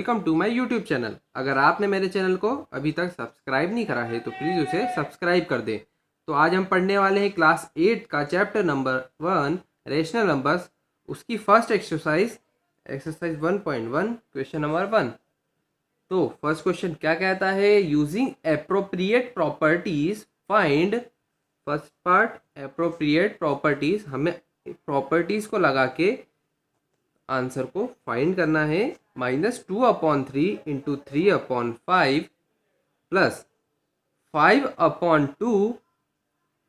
Welcome to my YouTube channel. अगर आपने मेरे चैनल को अभी तक सब्सक्राइब नहीं करा है तो प्लीज़ उसे सब्सक्राइब कर दें। तो आज हम पढ़ने वाले हैं क्लास 8 का चैप्टर नंबर 1 रेशनल नंबर्स, उसकी फर्स्ट एक्सरसाइज 1.1 क्वेश्चन नंबर 1। तो फर्स्ट क्वेश्चन क्या कहता है, using appropriate properties find. First part appropriate properties, हमें प्रॉपर्टीज को लगा के आंसर को फाइंड करना है। -2/3 इंटू 3/5 प्लस 5/2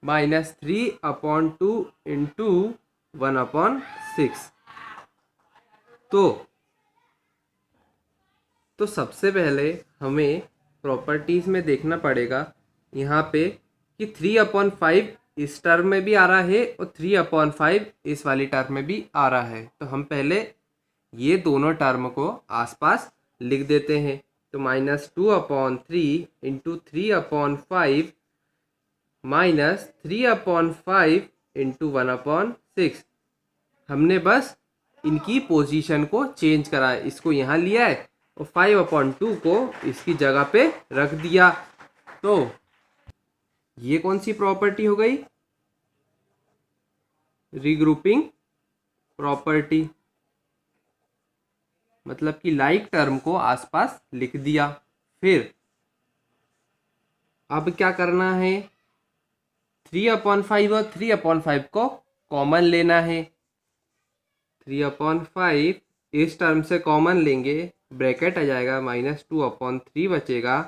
-3/2 इंटू 1/6। तो सबसे पहले हमें प्रॉपर्टीज में देखना पड़ेगा यहाँ पे कि 3/5 इस टर्म में भी आ रहा है और 3/5 इस वाली टर्म में भी आ रहा है। तो हम पहले ये दोनों टर्म को आसपास लिख देते हैं। तो -2/3 इंटू 3/5 -3/5 इंटू 1/6। हमने बस इनकी पोजीशन को चेंज करा है, इसको यहाँ लिया है और 5/2 को इसकी जगह पे रख दिया। तो ये कौन सी प्रॉपर्टी हो गई, रीग्रुपिंग प्रॉपर्टी, मतलब कि लाइक टर्म को आसपास लिख दिया। फिर अब क्या करना है, 3/5 और 3/5 को कॉमन लेना है। 3/5 इस टर्म से कॉमन लेंगे, ब्रैकेट आ जाएगा, -2/3 बचेगा।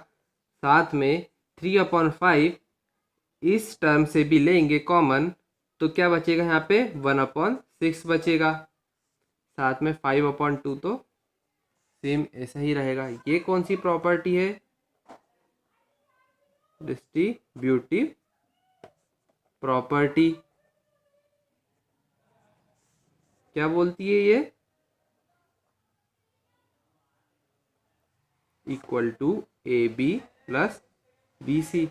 साथ में 3/5 इस टर्म से भी लेंगे कॉमन, तो क्या बचेगा यहाँ पे 1/6 बचेगा। साथ में 5/2 तो सेम ऐसा ही रहेगा। ये कौन सी प्रॉपर्टी है, डिस्ट्रीब्यूटिव प्रॉपर्टी। क्या बोलती है ये, equal to AB plus BC,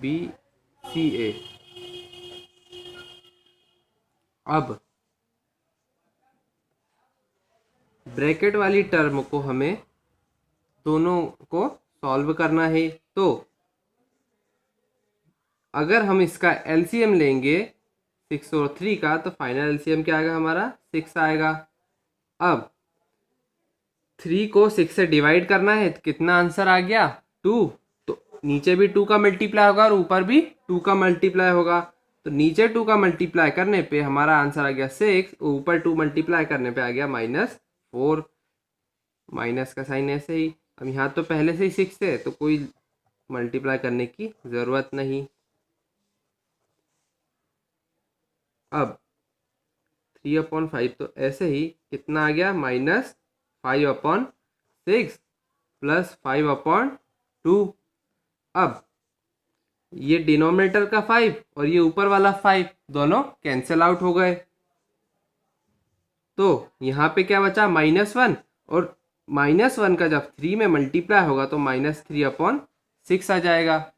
BCA। अब ब्रैकेट वाली टर्म को हमें दोनों को सॉल्व करना है। तो अगर हम इसका एलसीएम लेंगे 6 और 3 का, तो फाइनल एलसीएम क्या आएगा हमारा, 6 आएगा। अब 3 को 6 से डिवाइड करना है तो कितना आंसर आ गया, 2। तो नीचे भी 2 का मल्टीप्लाई होगा और ऊपर भी 2 का मल्टीप्लाई होगा। तो नीचे 2 का मल्टीप्लाई करने पे हमारा आंसर आ गया 6, ऊपर 2 मल्टीप्लाई करने पे आ गया -4। माइनस का साइन ऐसे ही। अब यहाँ तो पहले से ही 6 है तो कोई मल्टीप्लाई करने की ज़रूरत नहीं। अब 3/5 तो ऐसे ही कितना आ गया, -5/6 प्लस 5/2। अब ये डिनोमिनेटर का 5 और ये ऊपर वाला 5 दोनों कैंसिल आउट हो गए। तो यहाँ पे क्या बचा, -1, और -1 का जब 3 में मल्टीप्लाई होगा तो -3/6 आ जाएगा।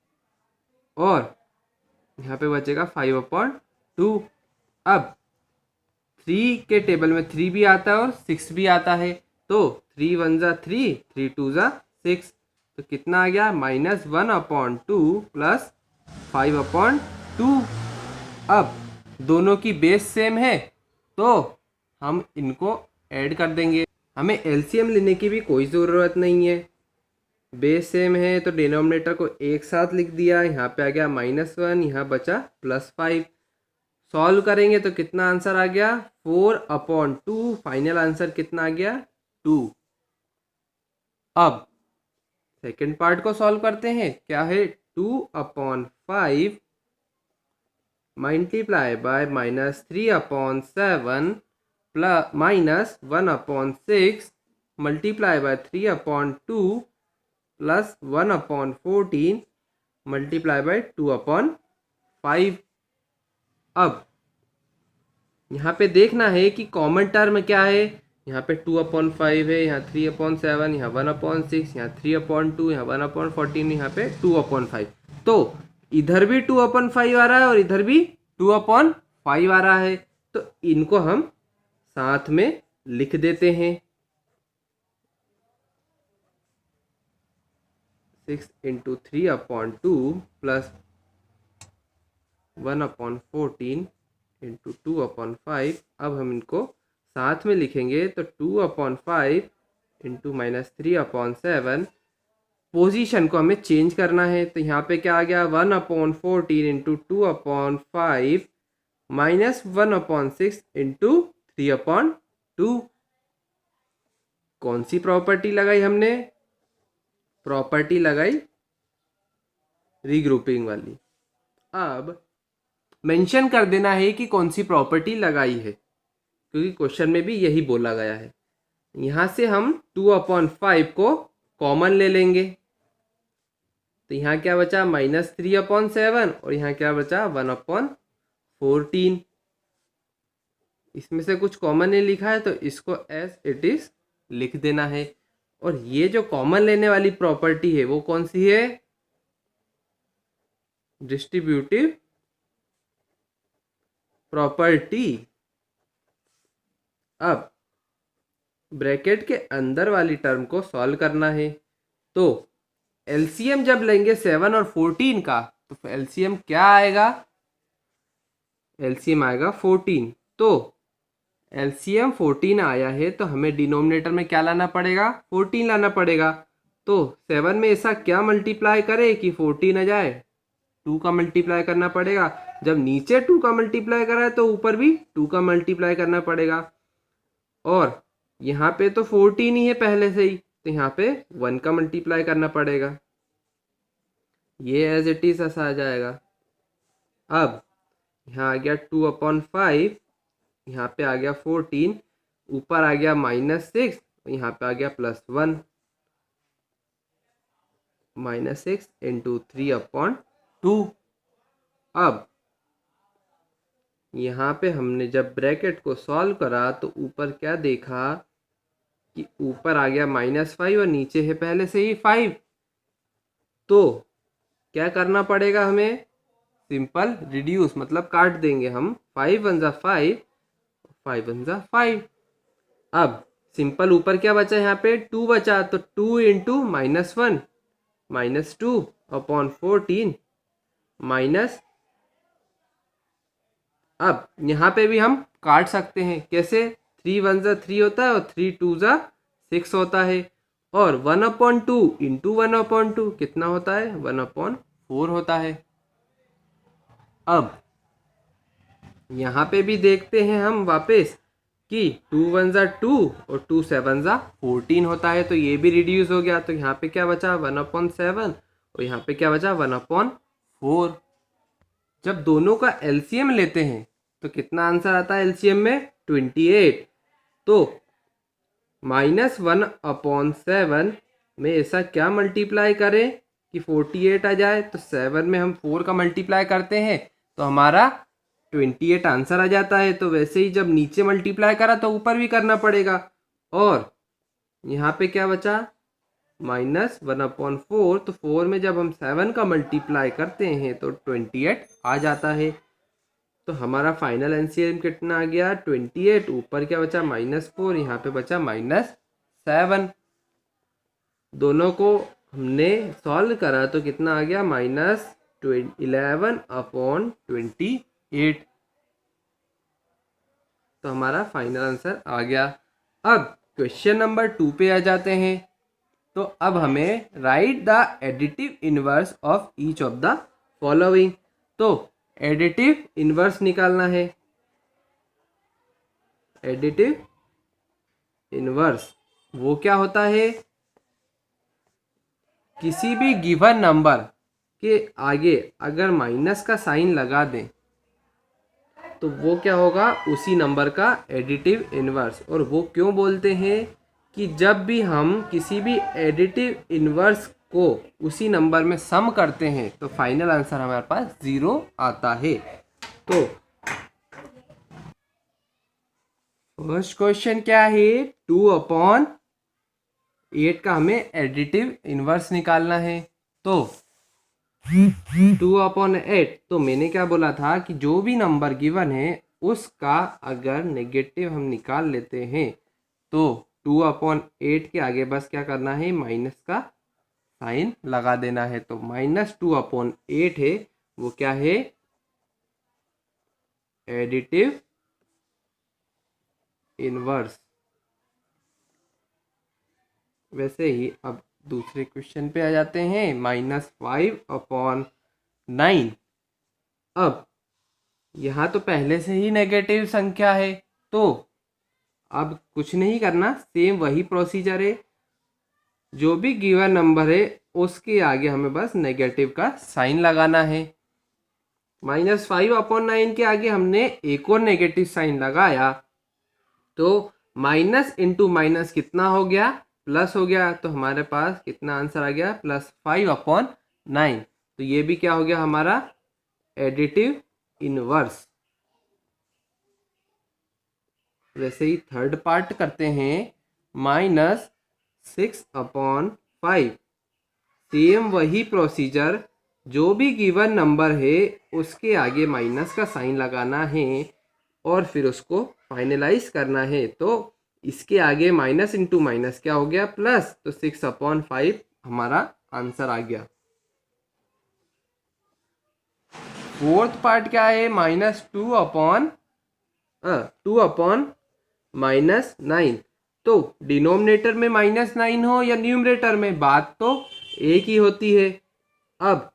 और यहाँ पे बचेगा 5/2। अब 3 के टेबल में 3 भी आता है और 6 भी आता है। तो 3 1 जा 3, 3 2 जा 6। तो कितना आ गया, -1/2 प्लस 5/2। अब दोनों की बेस सेम है तो हम इनको ऐड कर देंगे। हमें एलसीएम लेने की भी कोई ज़रूरत नहीं है, बेस सेम है तो डिनोमिनेटर को एक साथ लिख दिया। यहाँ पे आ गया -1, यहाँ बचा +5। सॉल्व करेंगे तो कितना आंसर आ गया, 4/2। फाइनल आंसर कितना आ गया, 2। अब सेकेंड पार्ट को सॉल्व करते हैं। क्या है, 2/5 multiply by -3/7 plus -1/6 multiply by 3/2 plus 1/14 multiply by 2/5। अब यहाँ पे देखना है कि कॉमन टर्म क्या है। यहाँ पे 2/5 है, यहाँ 3/7, यहाँ 1/6, यहाँ 3/2, यहाँ 1/14, यहाँ पे 2/5। तो इधर भी 2/5 आ रहा है और इधर भी 2/5 आ रहा है। तो इनको हम साथ में लिख देते हैं। 6 इंटू 3/2 प्लस 1/14 इंटू 2/5। अब हम इनको साथ में लिखेंगे तो 2/5 इंटू -3/7। पोजीशन को हमें चेंज करना है, तो यहाँ पे क्या आ गया 1/14 इंटू 2/5 माइनस 1/6 इंटू 3/2। कौन सी प्रॉपर्टी लगाई हमने? प्रॉपर्टी लगाई रीग्रुपिंग वाली। अब मेंशन कर देना है कि कौन सी प्रॉपर्टी लगाई है, क्योंकि क्वेश्चन में भी यही बोला गया है। यहाँ से हम 2/5 को कॉमन ले लेंगे, तो यहाँ क्या बचा -3/7 और यहाँ क्या बचा 1/14। इसमें से कुछ कॉमन नहीं लिखा है तो इसको एज इट इज लिख देना है। और ये जो कॉमन लेने वाली प्रॉपर्टी है वो कौन सी है? Distributive property. अब ब्रैकेट के अंदर वाली टर्म को सॉल्व करना है, तो एलसीएम जब लेंगे 7 और 14 का तो एलसीएम क्या आएगा? एलसीएम आएगा 14। तो एलसीएम 14 आया है तो हमें डिनोमिनेटर में क्या लाना पड़ेगा? 14 लाना पड़ेगा। तो 7 में ऐसा क्या मल्टीप्लाई करे कि 14 आ जाए? 2 का मल्टीप्लाई करना पड़ेगा। जब नीचे 2 का मल्टीप्लाई करा है तो ऊपर भी 2 का मल्टीप्लाई करना पड़ेगा। और यहाँ पे तो 14 ही है पहले से ही, तो यहाँ पे 1 का मल्टीप्लाई करना पड़ेगा। ये एज इट इज ऐसा आ जाएगा। अब यहाँ आ गया 2/5, यहाँ पे आ गया 14, ऊपर आ गया -6, यहाँ पे आ गया +1। -6 इंटू 3/2। अब यहाँ पे हमने जब ब्रैकेट को सॉल्व करा तो ऊपर क्या देखा कि ऊपर आ गया -5 और नीचे है पहले से ही 5। तो क्या करना पड़ेगा हमें? सिंपल रिड्यूस, मतलब काट देंगे हम। 5 1 जा 5, 5 1 जा 5। अब सिंपल ऊपर क्या बचा? यहाँ पे 2 बचा, तो 2 इंटू -1 -2/14 माइनस। अब यहाँ पे भी हम काट सकते हैं, कैसे? 3 1 जा 3 होता है और 3 2 जा 6 होता है। और 1/2 इंटू 1/2 कितना होता है? 1/4 होता है। अब यहाँ पे भी देखते हैं हम वापस कि 2 1 जा 2 और 2 7 जा 14 होता है, तो ये भी रिड्यूस हो गया। तो यहाँ पे क्या बचा? 1/7 और यहाँ पे क्या बचा? 1/4। जब दोनों का एलसीएम लेते हैं तो कितना आंसर आता है एलसीएम में? 28। तो -1/7 में ऐसा क्या मल्टीप्लाई करें कि 48 आ जाए? तो 7 में हम 4 का मल्टीप्लाई करते हैं तो हमारा 28 आंसर आ जाता है। तो वैसे ही जब नीचे मल्टीप्लाई करा तो ऊपर भी करना पड़ेगा। और यहाँ पे क्या बचा? -1/4। तो 4 में जब हम 7 का मल्टीप्लाई करते हैं तो 28 आ जाता है। तो हमारा फाइनल एलसीएम कितना आ गया? 28। ऊपर क्या बचा? -4, यहाँ पे बचा -7। दोनों को हमने सॉल्व करा तो कितना आ गया? -11/28। तो हमारा फाइनल आंसर आ गया। अब क्वेश्चन नंबर 2 पे आ जाते हैं। तो अब हमें right the additive inverse of each of the following. तो एडिटिव इनवर्स निकालना है। एडिटिव इनवर्स वो क्या होता है? किसी भी गिवन नंबर के आगे अगर माइनस का साइन लगा दें तो वो क्या होगा? उसी नंबर का एडिटिव इनवर्स। और वो क्यों बोलते हैं कि जब भी हम किसी भी एडिटिव इनवर्स को उसी नंबर में सम करते हैं तो फाइनल आंसर हमारे पास 0 आता है। तो फर्स्ट क्वेश्चन क्या है? 2/8 का हमें एडिटिव इनवर्स निकालना है। तो 2/8, तो मैंने क्या बोला था कि जो भी नंबर गिवन है उसका अगर नेगेटिव हम निकाल लेते हैं तो 2/8 के आगे बस क्या करना है? माइनस का साइन लगा देना है। तो -2/8 है वो क्या है, एडिटिव इनवर्स। वैसे ही अब दूसरे क्वेश्चन पे आ जाते हैं, -5/9। अब यहाँ तो पहले से ही नेगेटिव संख्या है, तो अब कुछ नहीं करना, सेम वही प्रोसीजर है। जो भी गिवन नंबर है उसके आगे हमें बस नेगेटिव का साइन लगाना है। -5/9 के आगे हमने एक और नेगेटिव साइन लगाया, तो माइनस इंटू माइनस कितना हो गया, प्लस हो गया। तो हमारे पास कितना आंसर आ गया, +5/9। तो ये भी क्या हो गया हमारा, एडिटिव इनवर्स। वैसे ही थर्ड पार्ट करते हैं, -6/5। सेम वही प्रोसीजर, जो भी गिवन नंबर है उसके आगे माइनस का साइन लगाना है और फिर उसको फाइनलाइज करना है। तो इसके आगे माइनस इंटू माइनस क्या हो गया, प्लस। तो 6/5 हमारा आंसर आ गया। फोर्थ पार्ट क्या है, -2/-9। तो डिनोमिनेटर में -9 हो या न्यूमरेटर में, बात तो एक ही होती है। अब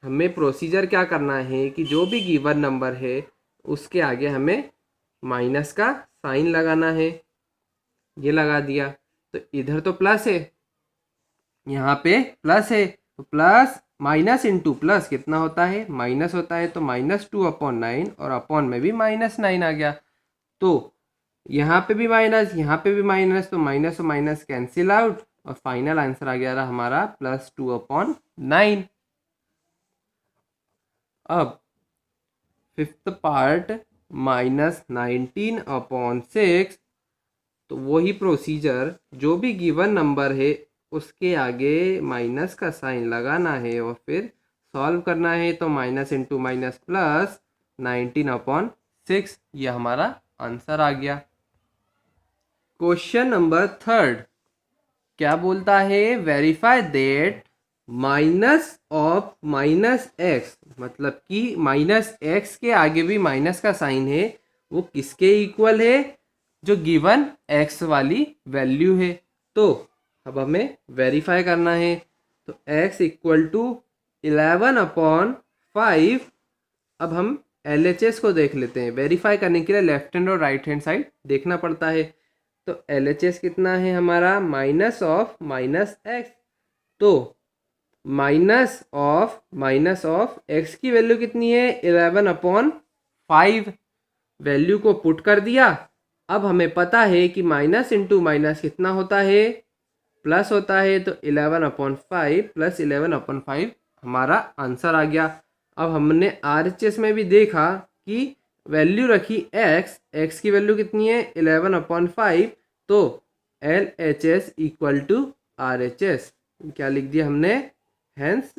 हमें प्रोसीजर क्या करना है कि जो भी गिवन नंबर है उसके आगे हमें माइनस का साइन लगाना है। ये लगा दिया, तो इधर तो प्लस है, यहाँ पे प्लस है, तो प्लस माइनस इंटू प्लस कितना होता है, माइनस होता है। तो -2/9 और अपॉन में भी -9 आ गया। तो यहाँ पे भी माइनस, यहाँ पे भी माइनस, तो माइनस और माइनस कैंसिल आउट और फाइनल आंसर आ गया हमारा +2/9। अब फिफ्थ पार्ट -19/6। तो वही प्रोसीजर, जो भी गिवन नंबर है उसके आगे माइनस का साइन लगाना है और फिर सॉल्व करना है। तो माइनस इंटू माइनस प्लस 19/6, ये हमारा आंसर आ गया। क्वेश्चन नंबर थर्ड क्या बोलता है, वेरीफाई दैट -(-x), मतलब कि -x के आगे भी माइनस का साइन है, वो किसके इक्वल है, जो गिवन x वाली वैल्यू है। तो अब हमें वेरीफाई करना है। तो x = 11/5। अब हम LHS को देख लेते हैं। वेरीफाई करने के लिए लेफ्ट हैंड और राइट हैंड साइड देखना पड़ता है। तो LHS कितना है हमारा, -(-x). तो -(x) की वैल्यू कितनी है, 11/5। वैल्यू को पुट कर दिया। अब हमें पता है कि माइनस इंटू माइनस कितना होता है, प्लस होता है। तो 11/5 + 11/5 हमारा आंसर आ गया। अब हमने RHS में भी देखा कि वैल्यू रखी x की वैल्यू कितनी है, 11/5। तो LHS = RHS, क्या लिख दिया हमने, हेंस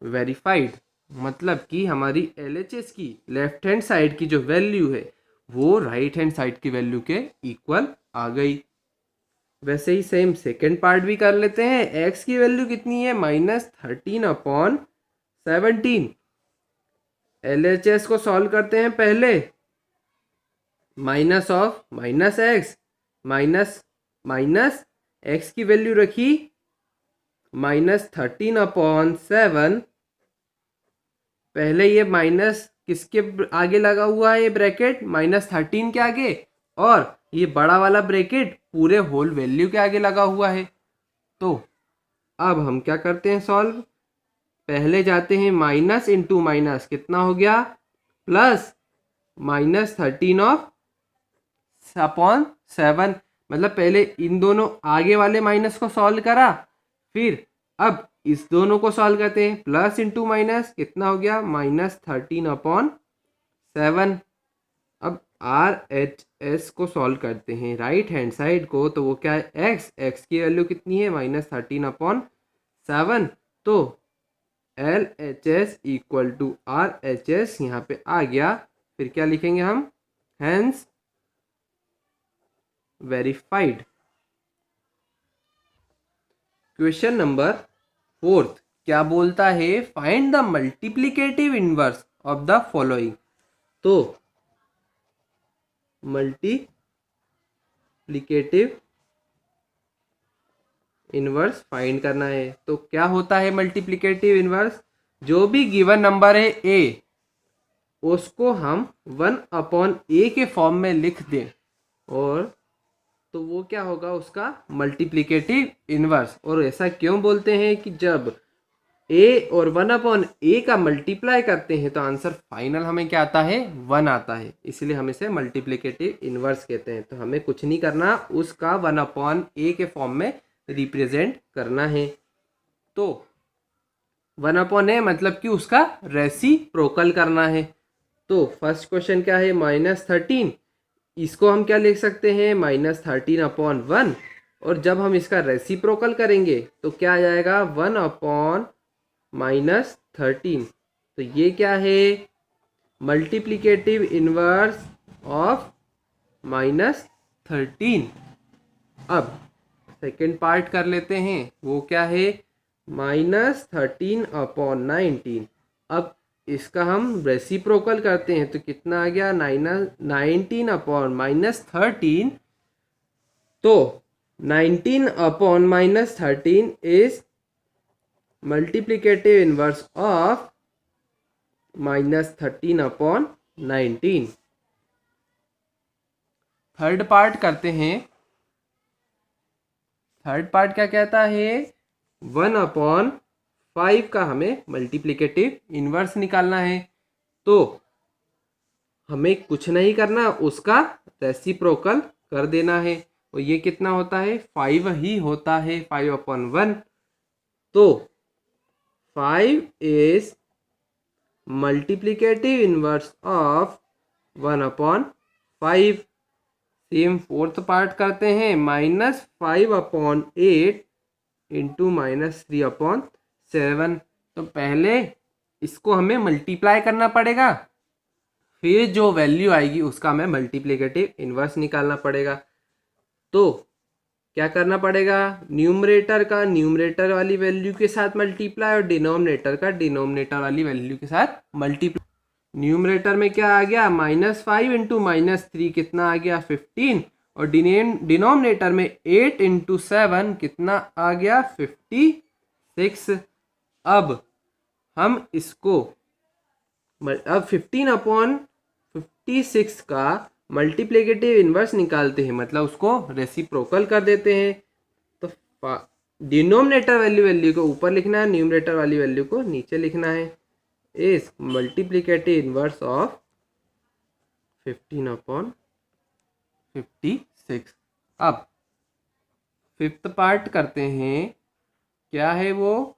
वेरीफाइड। मतलब कि हमारी LHS की लेफ्ट हैंड साइड की जो वैल्यू है वो राइट हैंड साइड की वैल्यू के इक्वल आ गई। वैसे ही सेम सेकेंड पार्ट भी कर लेते हैं। x की वैल्यू कितनी है, -13/17। LHS को सॉल्व करते हैं पहले। -(-x), माइनस x की वैल्यू रखी -13/7। पहले ये माइनस किसके आगे लगा हुआ है, ये ब्रैकेट -13 के आगे, और ये बड़ा वाला ब्रैकेट पूरे होल वैल्यू के आगे लगा हुआ है। तो अब हम क्या करते हैं सॉल्व, पहले जाते हैं माइनस इंटू माइनस कितना हो गया, प्लस -13/7। मतलब पहले इन दोनों आगे वाले माइनस को सॉल्व करा, फिर अब इस दोनों को सॉल्व करते हैं। प्लस इंटू माइनस कितना हो गया, -13/7। अब RHS को सॉल्व करते हैं राइट हैंड साइड को। तो वो क्या है, x की वैल्यू कितनी है, -13/7। तो LHS = RHS यहाँ पे आ गया। फिर क्या लिखेंगे हम, हेंस वेरीफाइड। क्वेश्चन नंबर 4 क्या बोलता है, find the multiplicative inverse of the following. तो मल्टीप्लिकेटिव इनवर्स फाइंड करना है। तो क्या होता है मल्टीप्लिकेटिव इनवर्स, जो भी गिवन नंबर है ए, उसको हम 1/a के फॉर्म में लिख दें, और तो वो क्या होगा, उसका मल्टीप्लिकेटिव इनवर्स। और ऐसा क्यों बोलते हैं कि जब a और 1/a का मल्टीप्लाई करते हैं तो आंसर फाइनल हमें क्या आता है, 1 आता है, इसलिए हम इसे मल्टीप्लिकेटिव इनवर्स कहते हैं। तो हमें कुछ नहीं करना, उसका 1/a के फॉर्म में रिप्रेजेंट करना है। तो 1/a मतलब कि उसका रेसिप्रोकल करना है। तो फर्स्ट क्वेश्चन क्या है, -13, इसको हम क्या लिख सकते हैं, -13/1। और जब हम इसका रेसिप्रोकल करेंगे तो क्या आ जाएगा, 1/-13। तो ये क्या है, मल्टीप्लिकेटिव इनवर्स ऑफ -13। अब सेकेंड पार्ट कर लेते हैं, वो क्या है, -13/19। अब इसका हम रेसिप्रोकल करते हैं तो कितना आ गया, 19/-13। तो 19/-13 is multiplicative inverse of -13/19। Third part करते हैं। थर्ड पार्ट क्या कहता है, 1/5 का हमें मल्टीप्लिकेटिव इनवर्स निकालना है। तो हमें कुछ नहीं करना, उसका रेसिप्रोकल कर देना है। और ये कितना होता है, 5 ही होता है, 5/1। तो 5 is multiplicative inverse of 1/5। Same fourth part करते हैं, -5/8 इंटू -3/7। तो पहले इसको हमें मल्टीप्लाई करना पड़ेगा, फिर जो वैल्यू आएगी उसका हमें मल्टीप्लिकेटिव इनवर्स निकालना पड़ेगा। तो क्या करना पड़ेगा, न्यूमरेटर का न्यूमरेटर वाली वैल्यू के साथ मल्टीप्लाई और डिनोमिनेटर का डिनोमिनेटर वाली वैल्यू के साथ मल्टीप्लाई। न्यूमरेटर में क्या आ गया, -5 इंटू -3 कितना आ गया, 15। और डिनोमिनेटर में 8 इंटू 7 कितना आ गया, 56। अब हम इसको अब 15/56 का मल्टीप्लिकेटिव इनवर्स निकालते हैं, मतलब उसको रेसिप्रोकल कर देते हैं। तो डिनोमिनेटर वैल्यू को ऊपर लिखना है, न्यूमरेटर वाली वैल्यू को नीचे लिखना है। Is multiplicative inverse of 15/56। अब फिफ्थ पार्ट करते हैं, क्या है वो,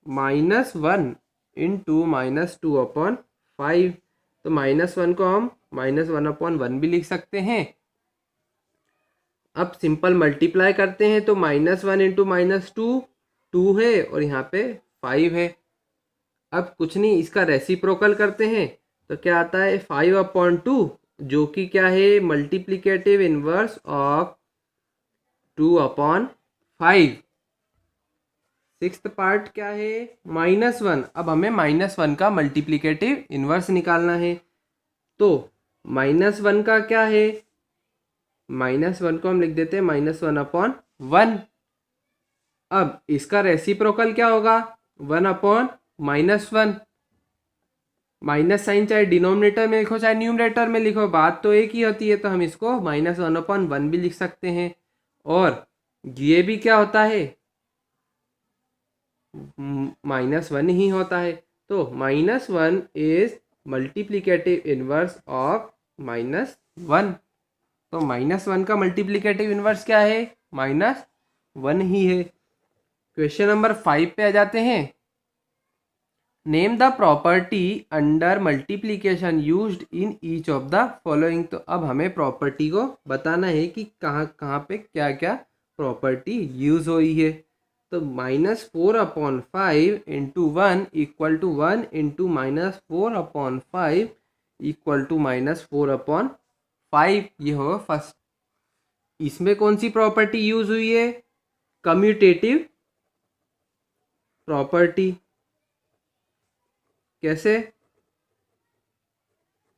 -1 इंटू -2/5। तो -1 को हम -1/1 भी लिख सकते हैं। अब सिंपल मल्टीप्लाई करते हैं तो -1 इंटू -2 2 है, और यहाँ पे 5 है। अब कुछ नहीं, इसका रेसिप्रोकल करते हैं तो क्या आता है, 5/2, जो कि क्या है, multiplicative inverse of 2/5। Sixth part क्या है, -1। अब हमें -1 का मल्टीप्लिकेटिव इनवर्स निकालना है। तो -1 का क्या है, -1 को हम लिख देते हैं -1/1। अब इसका रेसिप्रोकल क्या होगा, 1/-1। माइनस साइन चाहे डिनोमिनेटर में लिखो चाहे न्यूमरेटर में लिखो, बात तो एक ही होती है। तो हम इसको -1/1 भी लिख सकते हैं। और ये भी क्या होता है, -1 ही होता है। तो -1 इज मल्टीप्लिकेटिव इनवर्स ऑफ -1। तो -1 का मल्टीप्लिकेटिव इनवर्स क्या है, -1 ही है। क्वेश्चन नंबर 5 पे आ जाते हैं। Name the property under multiplication used in each of the following. तो अब हमें प्रॉपर्टी को बताना है कि कहाँ कहाँ पे क्या क्या प्रॉपर्टी यूज हुई है। तो -4/5 into 1 equal to 1 into -4/5 equal to -4/5, ये होगा फर्स्ट। इसमें कौन सी प्रॉपर्टी यूज हुई है, कम्यूटेटिव प्रॉपर्टी। कैसे?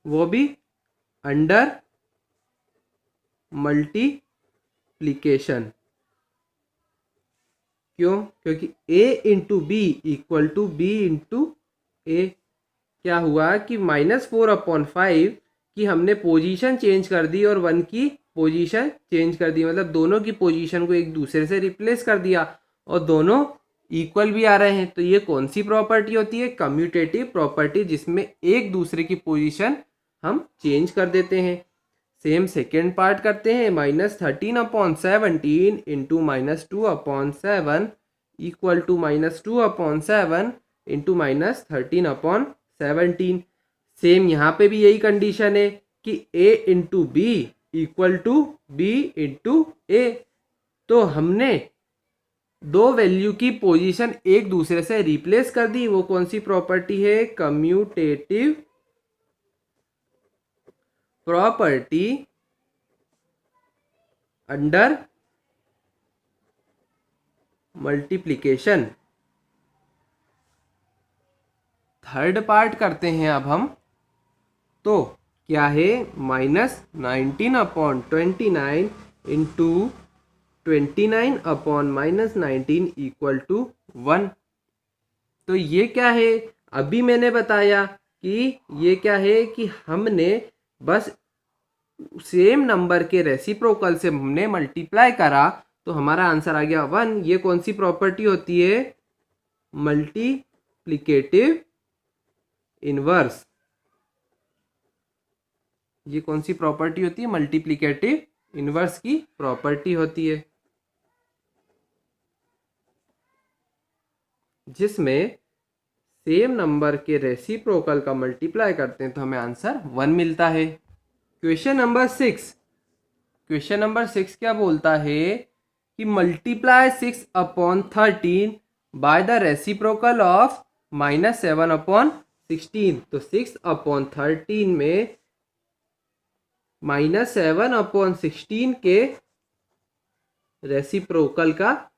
वो भी अंडर मल्टीप्लिकेशन। क्यों? क्योंकि a into B equal to B into A. क्या हुआ कि -4/5 की हमने पोजीशन चेंज कर दी और 1 की पोजीशन चेंज कर दी, मतलब दोनों की पोजीशन को एक दूसरे से रिप्लेस कर दिया और दोनों इक्वल भी आ रहे हैं। तो ये कौन सी प्रॉपर्टी होती है? कम्यूटेटिव प्रॉपर्टी, जिसमें एक दूसरे की पोजीशन हम चेंज कर देते हैं। सेम सेकेंड पार्ट करते हैं। -13/17 into -2/7 equal to -2/7 into -13/17। Same यहाँ पे भी यही कंडीशन है कि a into B equal to B into A. तो हमने दो वैल्यू की पोजीशन एक दूसरे से रिप्लेस कर दी। वो कौन सी प्रॉपर्टी है? Commutative property under multiplication. Third part करते हैं अब हम। तो क्या है? -19/29 इंटू 29/-19 इक्वल टू 1। तो ये क्या है? अभी मैंने बताया कि ये क्या है कि हमने बस सेम नंबर के रेसिप्रोकल से हमने मल्टीप्लाई करा तो हमारा आंसर आ गया 1। ये कौन सी प्रॉपर्टी होती है? Multiplicative inverse. ये कौन सी प्रॉपर्टी होती है? मल्टीप्लिकेटिव इनवर्स की प्रॉपर्टी होती है, जिसमें सेम नंबर के रेसिप्रोकल का मल्टीप्लाई करते हैं तो हमें आंसर 1 मिलता है। Question number 6। क्वेश्चन नंबर 6 क्या बोलता है कि multiply 6/13 by the reciprocal of -7/16। तो 6/13 में -7/16 के रेसिप्रोकल का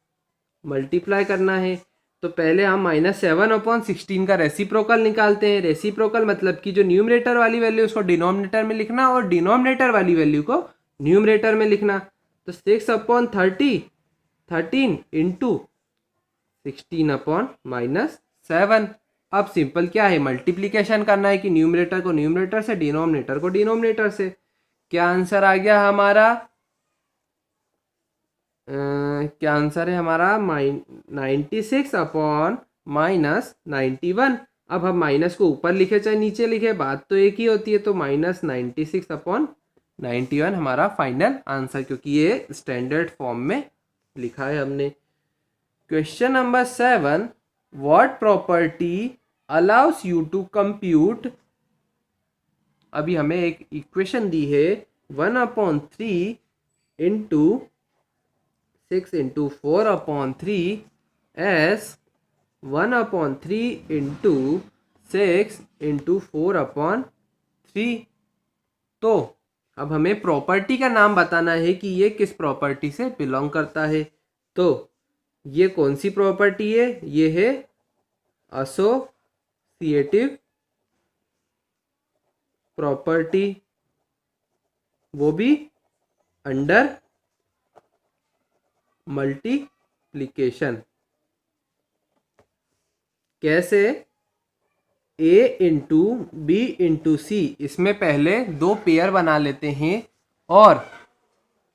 मल्टीप्लाई करना है। तो पहले हम -7/16 का रेसिप्रोकल निकालते हैं। रेसिप्रोकल मतलब कि जो न्यूमरेटर वाली वैल्यू उसको डिनोमिनेटर में लिखना और डिनोमिनेटर वाली वैल्यू को न्यूमरेटर में लिखना। तो 6/13 इंटू 16/-7। अब सिंपल क्या है? मल्टीप्लिकेशन करना है कि न्यूमरेटर को न्यूमरेटर से, डिनोमिनेटर को डिनोमिनेटर से। क्या आंसर आ गया हमारा? क्या आंसर है हमारा? 96/-91। अब हम माइनस को ऊपर लिखे चाहे नीचे लिखे, बात तो एक ही होती है। तो -96/91 हमारा फाइनल आंसर, क्योंकि ये स्टैंडर्ड फॉर्म में लिखा है हमने। Question number 7। What property allows you to compute. अभी हमें एक इक्वेशन दी है 1/3 इंटू 6 इंटू 4/3 एस 1/3 इंटू 6 इंटू 4/3। तो अब हमें प्रॉपर्टी का नाम बताना है कि ये किस प्रॉपर्टी से बिलोंग करता है। तो ये कौन सी प्रॉपर्टी है? ये है एसोसिएटिव प्रॉपर्टी, वो भी अंडर मल्टीप्लिकेशन। कैसे? a इंटू बी इंटू सी, इसमें पहले दो पेयर बना लेते हैं और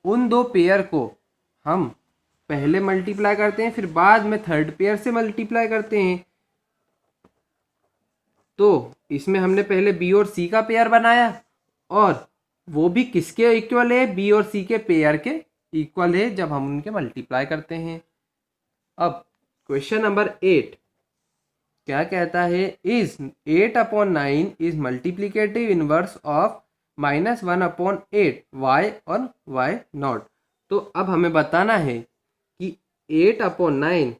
उन दो पेयर को हम पहले मल्टीप्लाई करते हैं, फिर बाद में थर्ड पेयर से मल्टीप्लाई करते हैं। तो इसमें हमने पहले बी और सी का पेयर बनाया और वो भी किसके इक्वल है? बी और सी के पेयर के इक्वल है जब हम उनके मल्टीप्लाई करते हैं। अब क्वेश्चन नंबर 8 क्या कहता है? Is 8/9 is multiplicative inverse of -1/8 why और वाई नॉट। तो अब हमें बताना है कि 8/9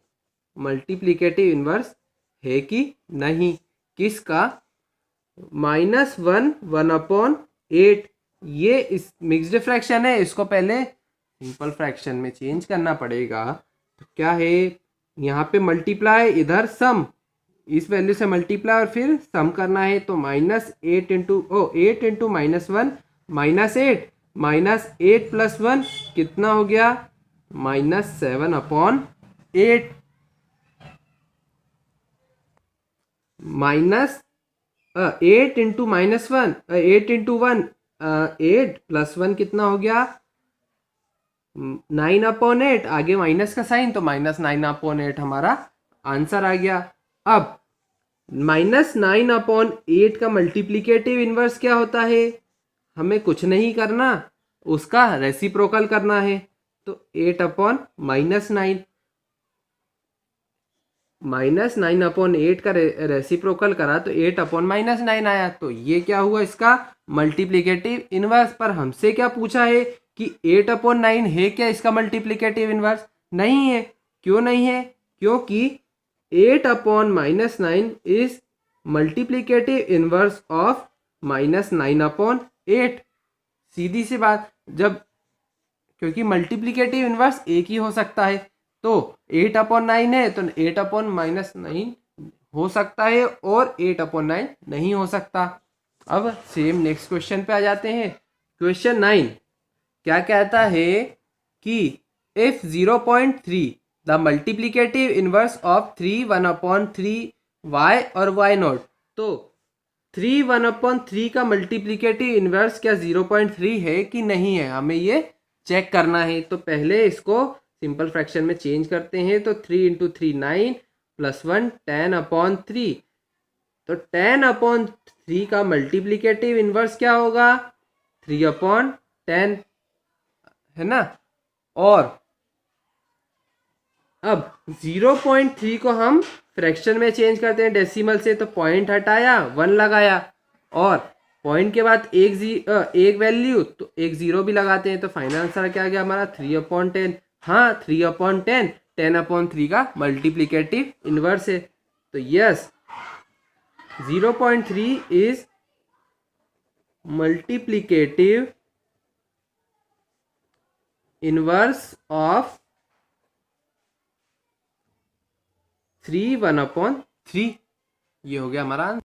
मल्टीप्लिकेटिव इनवर्स है कि नहीं। किसका? -1/8। ये इस मिक्स्ड फ्रैक्शन है, इसको पहले सिंपल फ्रैक्शन में चेंज करना पड़ेगा। क्या है, यहाँ पे मल्टीप्लाई, इधर सम, इस वैल्यू से मल्टीप्लाई और फिर सम करना है। तो -8 इंटू 8 इंटू -1 -8, -8 + 1 कितना हो गया, -7/8, -8 इंटू -1, 8 इंटू 1 8 + 1 कितना हो गया, 9/8, आगे माइनस का साइन, तो -9/8 हमारा आंसर आ गया। अब -9/8 का मल्टीप्लिकेटिव इनवर्स क्या होता है, हमें कुछ नहीं करना, उसका रेसिप्रोकल करना है। तो 8/-9, -9/8 का रेसिप्रोकल करा तो 8/-9 आया। तो ये क्या हुआ, इसका मल्टीप्लिकेटिव इनवर्स। पर हमसे क्या पूछा है कि 8/9 है क्या इसका मल्टीप्लिकेटिव इनवर्स, नहीं है। क्यों नहीं है, क्योंकि 8/-9 इज मल्टीप्लिकेटिव इनवर्स ऑफ -9/8। सीधी सी बात, जब, क्योंकि मल्टीप्लिकेटिव इनवर्स एक ही हो सकता है, तो 8/9 है तो 8/-9 हो सकता है और 8/9 नहीं हो सकता। अब सेम नेक्स्ट क्वेश्चन पे आ जाते हैं। क्वेश्चन 9 क्या कहता है कि if 0.3 the multiplicative inverse of 3 1/3 y और y0, तो 3 1/3 का मल्टीप्लिकेटिव इनवर्स क्या 0.3 है कि नहीं है, हमें ये चेक करना है। तो पहले इसको सिंपल फ्रैक्शन में चेंज करते हैं। तो 3 इंटू 3 9 + 1 10/3, तो 10/3 का मल्टीप्लिकेटिव इनवर्स क्या होगा, 3/10 है ना। और अब 0.3 को हम फ्रैक्शन में चेंज करते हैं डेसिमल से, तो पॉइंट हटाया 1 लगाया और पॉइंट के बाद एक वैल्यू, तो एक 0 भी लगाते हैं। तो फाइनल आंसर क्या आ गया हमारा 3/10। हाँ, 3/10 10/3 का मल्टीप्लिकेटिव इनवर्स है। तो yes, 0.3 is multiplicative inverse of 3 1/3। ये हो गया हमारा